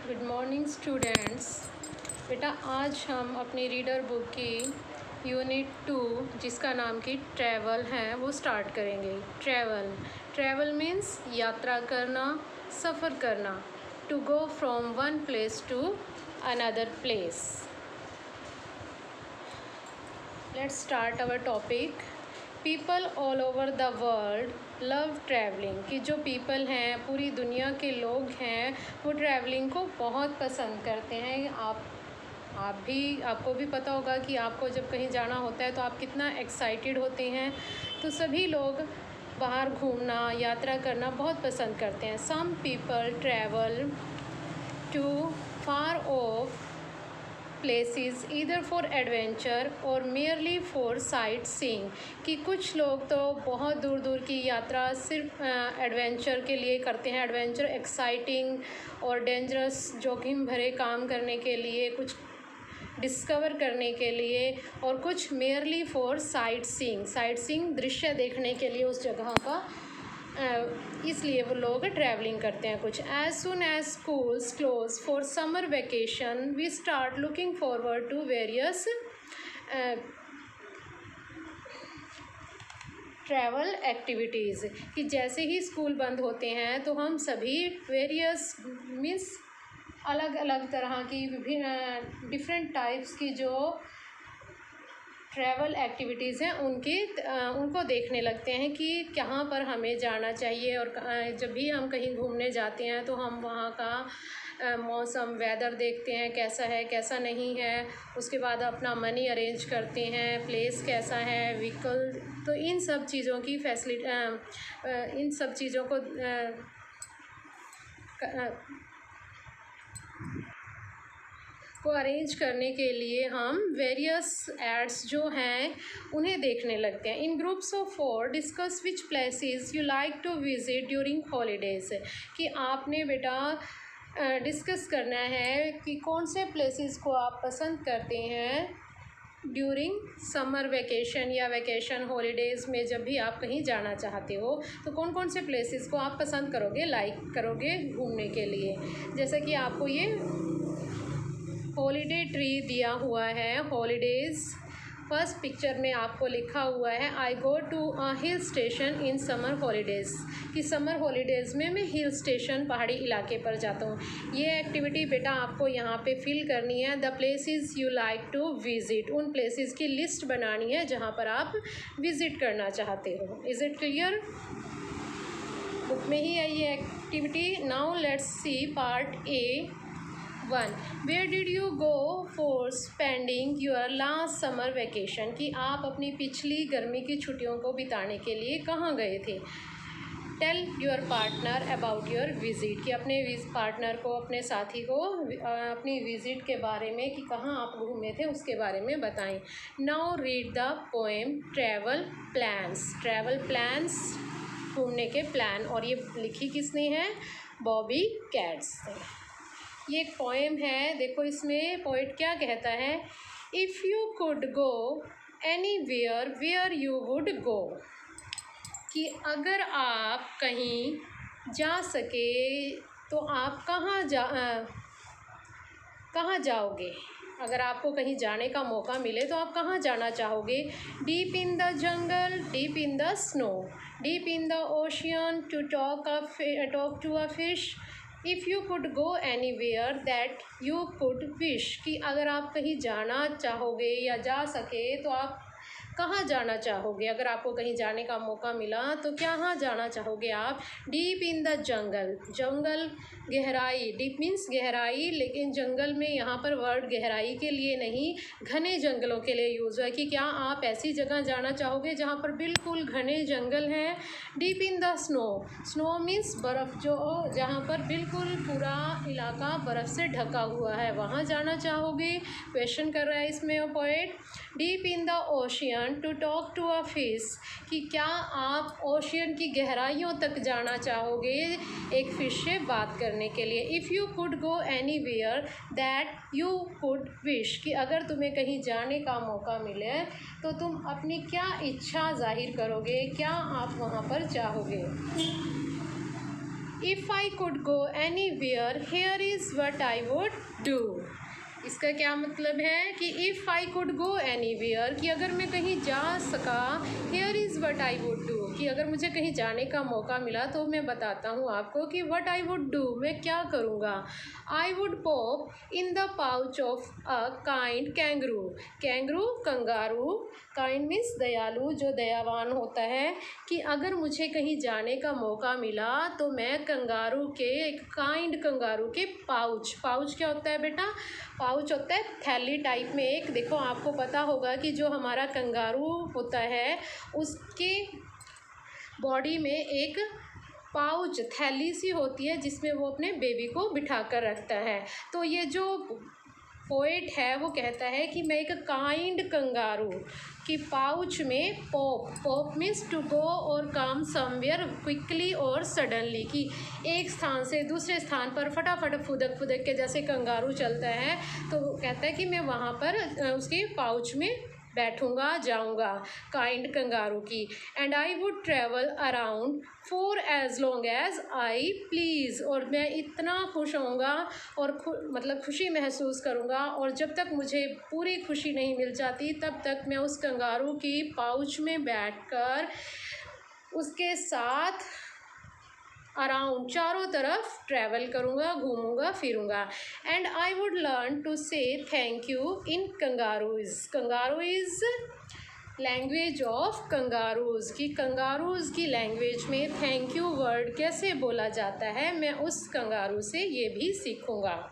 Good morning students. बेटा आज हम अपनी रीडर बुक की यूनिट 2 जिसका नाम की ट्रैवल है वो स्टार्ट करेंगे। ट्रैवल मीन्स यात्रा करना, सफ़र करना। To go from one place to another place. Let's start our topic. People all over the world love travelling. कि जो पीपल हैं, पूरी दुनिया के लोग हैं, वो ट्रैवलिंग को बहुत पसंद करते हैं। आपको भी पता होगा कि आपको जब कहीं जाना होता है तो आप कितना एक्साइटेड होते हैं। तो सभी लोग बाहर घूमना, यात्रा करना बहुत पसंद करते हैं। Some people travel to far off places either for adventure और मेयरली फॉर साइट सीइंग। कि कुछ लोग तो बहुत दूर दूर की यात्रा सिर्फ एडवेंचर के लिए करते हैं। एडवेंचर एक्साइटिंग और डेंजरस जोखिम भरे काम करने के लिए, कुछ डिस्कवर करने के लिए, और कुछ मेयरली फॉर साइट सीइंग दृश्य देखने के लिए उस जगह का, इसलिए वो लोग ट्रैवलिंग करते हैं कुछ। As soon as schools close for summer vacation we start looking forward to various travel activities. कि जैसे ही स्कूल बंद होते हैं तो हम सभी वेरियस मीन्स अलग अलग तरह की डिफरेंट टाइप्स की जो ट्रैवल एक्टिविटीज़ हैं उनको देखने लगते हैं कि कहाँ पर हमें जाना चाहिए। और जब भी हम कहीं घूमने जाते हैं तो हम वहाँ का मौसम, वेदर देखते हैं कैसा है कैसा नहीं है। उसके बाद अपना मनी अरेंज करते हैं, प्लेस कैसा है, व्हीकल। तो इन सब चीज़ों की इन सब चीज़ों को अरेंज करने के लिए हम वेरियस एड्स जो हैं उन्हें देखने लगते हैं। In groups of 4 discuss which places you like to visit during holidays. कि आपने बेटा डिस्कस करना है कि कौन से प्लेसेस को आप पसंद करते हैं ड्यूरिंग समर वेकेशन या वेकेशन हॉलीडेज़ में। जब भी आप कहीं जाना चाहते हो तो कौन कौन से प्लेसेस को आप पसंद करोगे, लाइक करोगे घूमने के लिए। जैसे कि आपको ये हॉलीडे ट्री दिया हुआ है, हॉलीडेज़। फर्स्ट पिक्चर में आपको लिखा हुआ है I go to a hill station in summer holidays. कि समर हॉलीडेज़ में मैं हिल स्टेशन, पहाड़ी इलाके पर जाता हूँ। ये एक्टिविटी बेटा आपको यहाँ पे फिल करनी है। The places you like to visit, उन प्लेसेस की लिस्ट बनानी है जहाँ पर आप विज़िट करना चाहते हो। Is it clear? बुक में ही है ये activity. Now let's see part A 1। Where did you go for spending your last summer vacation. कि आप अपनी पिछली गर्मी की छुट्टियों को बिताने के लिए कहाँ गए थे। Tell your partner about your visit. कि अपने पार्टनर को, अपने साथी को अपनी विज़िट के बारे में, कि कहाँ आप घूमे थे उसके बारे में बताएं। Now read the poem travel plans, घूमने के प्लान। और ये लिखी किसने है? बॉबी कैट्स ने। ये एक पोएम है। देखो इसमें पोइट क्या कहता है। If you could go anywhere where you would go. कि अगर आप कहीं जा सके तो आप कहाँ जाओगे। अगर आपको कहीं जाने का मौका मिले तो आप कहाँ जाना चाहोगे। Deep in the jungle, deep in the snow, deep in the ocean, to talk to a fish. If you could go anywhere that you could wish. कि अगर आप कहीं जाना चाहोगे या जा सके तो आप कहाँ जाना चाहोगे। अगर आपको कहीं जाने का मौका मिला तो कहाँ जाना चाहोगे आप। डीप इन द जंगल, गहराई। डीप मीन्स गहराई, लेकिन जंगल में यहाँ पर वर्ड गहराई के लिए नहीं, घने जंगलों के लिए यूज़ है। कि क्या आप ऐसी जगह जाना चाहोगे जहाँ पर बिल्कुल घने जंगल हैं। Deep in the snow means बर्फ़, जो जहाँ पर बिल्कुल पूरा इलाका बर्फ़ से ढका हुआ है, वहाँ जाना चाहोगे। क्वेश्चन कर रहा है इसमें poet. Deep in the ocean to talk to a fish. कि क्या आप ओशियन की गहराइयों तक जाना चाहोगे एक फ़िश से बात करने के लिए। If you could go anywhere that you could wish. कि अगर तुम्हें कहीं जाने का मौका मिले तो तुम अपनी क्या इच्छा जाहिर करोगे, क्या आप वहाँ पर चाहोगे। If I could go anywhere here is what I would do. इसका क्या मतलब है कि if I could go anywhere, कि अगर मैं कहीं जा सका, here is what I would do, कि अगर मुझे कहीं जाने का मौका मिला तो मैं बताता हूँ आपको कि व्हाट आई वुड डू, मैं क्या करूँगा। I would pop in the pouch of a kind kangaroo. Kangaroo kangaroo, kind means दयालु, जो दयावान होता है, कि अगर मुझे कहीं जाने का मौका मिला तो मैं कंगारू के, काइंड कंगारू के पाउच, पाउच क्या होता है बेटा, पाउच होता है थैली टाइप में एक, देखो आपको पता होगा कि जो हमारा कंगारू होता है उसके बॉडी में एक पाउच, थैली सी होती है जिसमें वो अपने बेबी को बिठा कर रखता है। तो ये जो पोएट है वो कहता है कि मैं एक काइंड कंगारू कि पाउच में pop, pop means to go or come somewhere quickly or suddenly, कि एक स्थान से दूसरे स्थान पर फटाफट फुदक फुदक के जैसे कंगारू चलता है, तो वो कहता है कि मैं वहाँ पर उसके पाउच में बैठूंगा, जाऊंगा, काइंड कंगारू की। And I would travel around for as long as I please, और मैं इतना खुश होऊंगा और मतलब खुशी महसूस करूंगा, और जब तक मुझे पूरी खुशी नहीं मिल जाती तब तक मैं उस कंगारू की पाउच में बैठकर उसके साथ अराउंड, चारों तरफ ट्रैवल करूँगा, घूमूंगा फिरूँगा। And I would learn to say thank you in kangaroos. Kangaroos language of kangaroos, की कंगारूज की लैंग्वेज में थैंक यू वर्ड कैसे बोला जाता है, मैं उस कंगारू से ये भी सीखूँगा।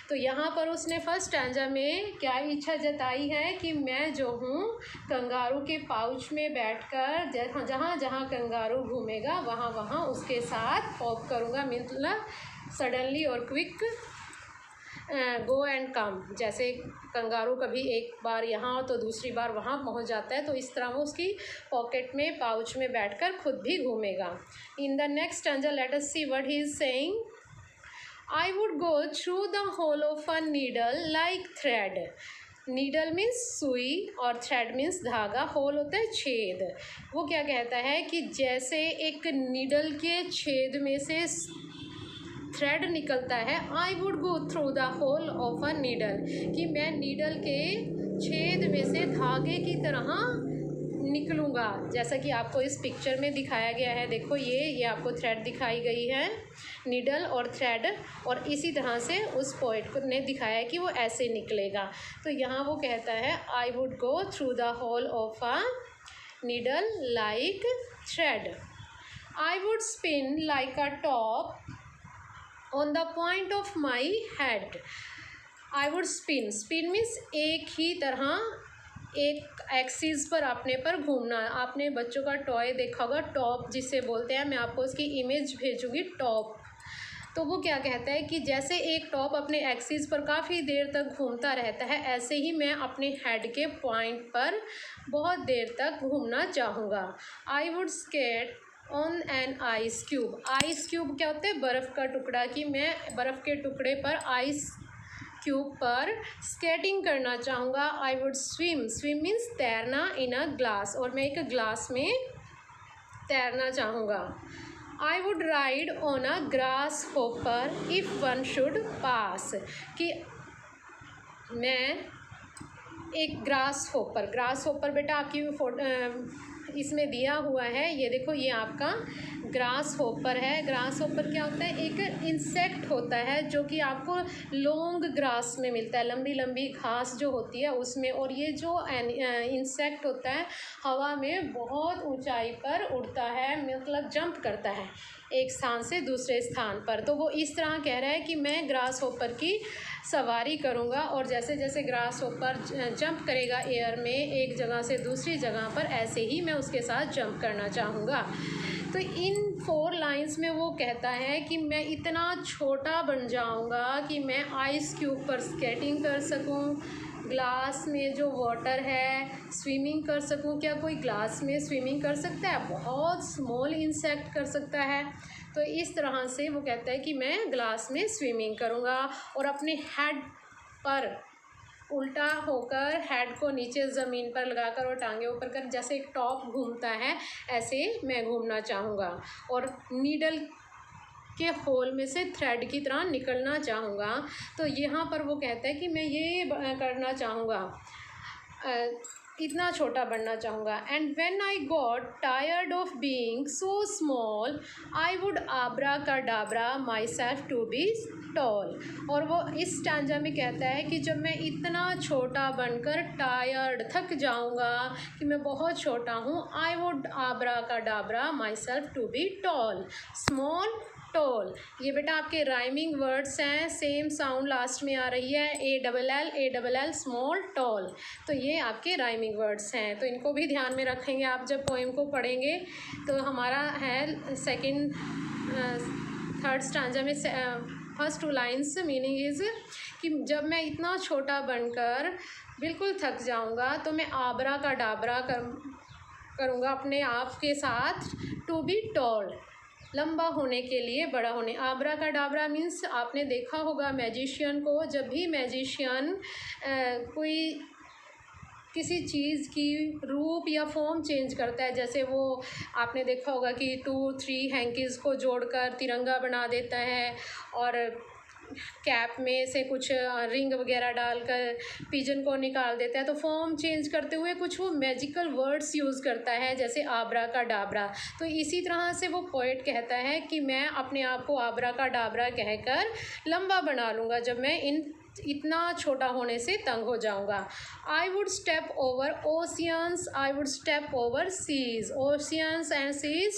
तो यहाँ पर उसने फर्स्ट स्टैंजा में क्या इच्छा जताई है कि मैं जो हूँ कंगारू के पाउच में बैठकर जहाँ जहाँ कंगारू घूमेगा वहाँ वहाँ उसके साथ पॉप करूँगा, मतलब सडनली और क्विक गो एंड कम, जैसे कंगारू कभी एक बार यहाँ तो दूसरी बार वहाँ पहुँच जाता है, तो इस तरह वो उसकी पॉकेट में पाउच में बैठकर खुद भी घूमेगा। In the next stanza let us see what he is saying. I would go through the hole of a needle like thread. Needle means सुई और थ्रेड मीन्स धागा, होल होता है छेद। वो क्या कहता है कि जैसे एक नीडल के छेद में से थ्रेड निकलता है, I would go through the hole of a needle, कि मैं नीडल के छेद में से धागे की तरह निकलूँगा, जैसा कि आपको इस पिक्चर में दिखाया गया है। देखो ये आपको थ्रेड दिखाई गई है, नीडल और थ्रेड, और इसी तरह से उस पोएट को ने दिखाया कि वो ऐसे निकलेगा। तो यहाँ वो कहता है I would go through the hole of a needle like thread. I would spin like a top on the point of my head. I would spin, spin means एक ही तरह एक एक्सिस पर अपने पर घूमना। आपने बच्चों का टॉय देखा होगा, टॉप जिसे बोलते हैं, मैं आपको उसकी इमेज भेजूंगी, टॉप। तो वो क्या कहता है कि जैसे एक टॉप अपने एक्सिस पर काफ़ी देर तक घूमता रहता है, ऐसे ही मैं अपने हेड के पॉइंट पर बहुत देर तक घूमना चाहूँगा। I would skate on an ice cube. Ice cube क्या होता है, बर्फ़ का टुकड़ा, कि मैं बर्फ़ के टुकड़े पर आइस क्यूब पर स्केटिंग करना चाहूँगा। I would swim, swim means तैरना, इन अ ग्लास, और मैं एक ग्लास में तैरना चाहूँगा। I would ride on a grass hopper if one should pass, कि मैं एक ग्रास होपर बेटा आपकी इसमें दिया हुआ है, ये देखो ये आपका ग्रास होपर है। ग्रास होपर क्या होता है, एक इंसेक्ट होता है जो कि आपको लॉन्ग ग्रास में मिलता है, लंबी लंबी घास जो होती है उसमें। और ये जो इंसेक्ट होता है हवा में बहुत ऊंचाई पर उड़ता है, मतलब जंप करता है एक स्थान से दूसरे स्थान पर। तो वो इस तरह कह रहा है कि मैं ग्रास होपर की सवारी करूँगा, और जैसे जैसे ग्रास होपर जंप करेगा एयर में एक जगह से दूसरी जगह पर, ऐसे ही मैं उसके साथ जंप करना चाहूँगा। तो इन 4 लाइंस में वो कहता है कि मैं इतना छोटा बन जाऊँगा कि मैं आइस क्यूब पर स्केटिंग कर सकूँ, ग्लास में जो वाटर है स्विमिंग कर सकूँ। क्या कोई ग्लास में स्विमिंग कर सकता है? बहुत स्मॉल इंसेक्ट कर सकता है। तो इस तरह से वो कहता है कि मैं ग्लास में स्विमिंग करूँगा, और अपने हेड पर उल्टा होकर हेड को नीचे ज़मीन पर लगाकर और टांगे ऊपर कर जैसे एक टॉप घूमता है, ऐसे मैं घूमना चाहूँगा। और नीडल के होल में से थ्रेड की तरह निकलना चाहूँगा। तो यहाँ पर वो कहता है कि मैं ये करना चाहूँगा, इतना छोटा बनना चाहूँगा। And when I got tired of being so small I would abracadabra myself to be tall. और वो इस स्टैंजा में कहता है कि जब मैं इतना छोटा बनकर टायर्ड थक जाऊँगा कि मैं बहुत छोटा हूँ, आई would abracadabra myself to be tall. Small, tall, ये बेटा आपके राइमिंग वर्ड्स हैं, सेम साउंड लास्ट में आ रही है, ALL, स्मॉल, टॉल। तो ये आपके राइमिंग वर्ड्स हैं, तो इनको भी ध्यान में रखेंगे आप जब पोएम को पढ़ेंगे। तो हमारा है सेकंड थर्ड स्टैंजा में फर्स्ट 2 लाइन्स मीनिंग इज़ कि जब मैं इतना छोटा बनकर बिल्कुल थक जाऊंगा तो मैं आबरा का डाबरा करूँगा अपने आप के साथ, टू बी टॉल, लंबा होने के लिए, बड़ा होने। आबरा का डाबरा मीन्स आपने देखा होगा मैजिशियन को, जब भी मैजिशियन कोई किसी चीज़ की रूप या फॉर्म चेंज करता है, जैसे वो आपने देखा होगा कि 2-3 हैंकीज़ को जोड़कर तिरंगा बना देता है, और कैप में से कुछ रिंग वगैरह डालकर पिजन को निकाल देता है। तो फॉर्म चेंज करते हुए कुछ वो मैजिकल वर्ड्स यूज़ करता है, जैसे आबरा का डाबरा। तो इसी तरह से वो पोएट कहता है कि मैं अपने आप को आबरा का डाबरा कहकर लंबा बना लूँगा जब मैं इतना छोटा होने से तंग हो जाऊँगा। I would step over oceans, I would step over seas. Oceans and seas,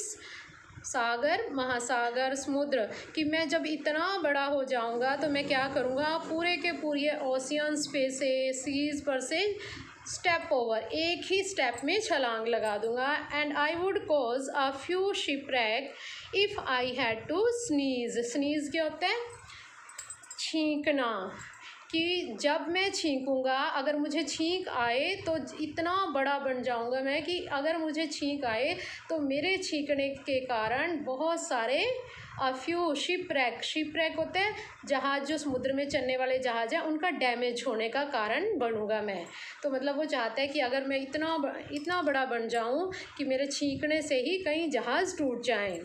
सागर, महासागर, समुद्र, कि मैं जब इतना बड़ा हो जाऊंगा तो मैं क्या करूंगा, पूरे के पूरे ओशियंस पे से, सीज पर से स्टेप ओवर, एक ही स्टेप में छलांग लगा दूंगा। And I would cause a few shipwreck if I had to sneeze. Sneeze क्या होता है, छींकना, कि जब मैं छींकूंगा, अगर मुझे छींक आए तो इतना बड़ा बन जाऊंगा मैं कि अगर मुझे छींक आए तो मेरे छींकने के कारण बहुत सारे फ्यू शिपरैक होते हैं जहाज़, जो समुद्र में चलने वाले जहाज़ हैं, उनका डैमेज होने का कारण बनूंगा मैं। तो मतलब वो चाहता है कि अगर मैं इतना बड़ा बन जाऊं कि मेरे छींकने से ही कई जहाज़ टूट जाएं।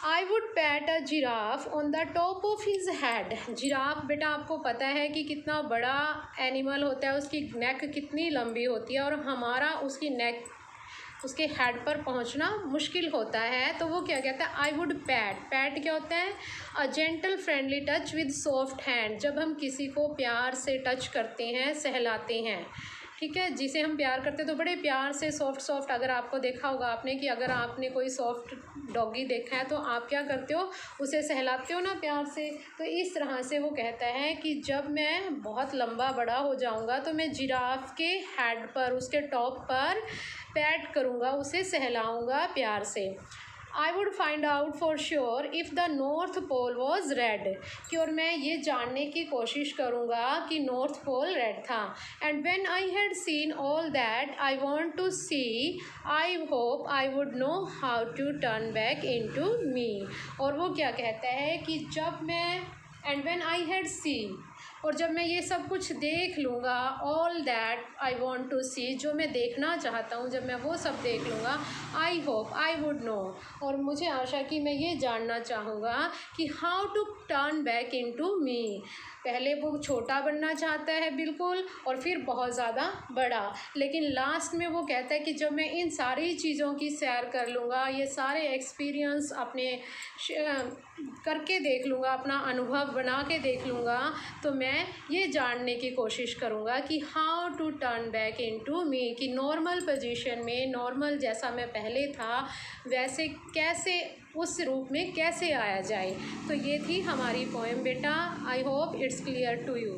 I would PAT a giraffe on the top of his head. Giraffe बेटा आपको पता है कि कितना बड़ा एनिमल होता है, उसकी नेक कितनी लंबी होती है, और हमारा उसकी नेक, उसके हेड पर पहुंचना मुश्किल होता है। तो वो क्या कहता है, आई वुड पैट क्या होता है, a gentle friendly touch with soft hand. जब हम किसी को प्यार से टच करते हैं, सहलाते हैं, ठीक है, जिसे हम प्यार करते हैं तो बड़े प्यार से सॉफ्ट, अगर आपको देखा होगा आपने कि अगर आपने कोई सॉफ्ट डॉगी देखा है तो आप क्या करते हो, उसे सहलाते हो ना प्यार से। तो इस तरह से वो कहता है कि जब मैं बहुत लंबा बड़ा हो जाऊंगा तो मैं जिराफ के हेड पर, उसके टॉप पर पैट करूंगा, उसे सहलाऊंगा प्यार से। I would find out for sure if the North Pole was red, कि और मैं ये जानने की कोशिश करूँगा कि नॉर्थ पोल रेड था। And when I had seen all that I want to see, I hope I would know how to turn back into me. और वो क्या कहता है कि जब मैं, and when I had seen, और जब मैं ये सब कुछ देख लूँगा, all that I want to see, जो मैं देखना चाहता हूँ, जब मैं वो सब देख लूँगा, I hope I would know, और मुझे आशा कि मैं ये जानना चाहूँगा कि how to turn back into me. पहले वो छोटा बनना चाहता है बिल्कुल, और फिर बहुत ज़्यादा बड़ा, लेकिन लास्ट में वो कहता है कि जब मैं इन सारी चीज़ों की सैर कर लूँगा, ये सारे एक्सपीरियंस अपने करके देख लूँगा, अपना अनुभव बना के देख लूँगा, तो मैं ये जानने की कोशिश करूँगा कि how to turn back into me, कि नॉर्मल पोजीशन में, नॉर्मल जैसा मैं पहले था वैसे कैसे, उस रूप में कैसे आया जाए। तो ये थी हमारी पोएम बेटा। I hope it's clear to you.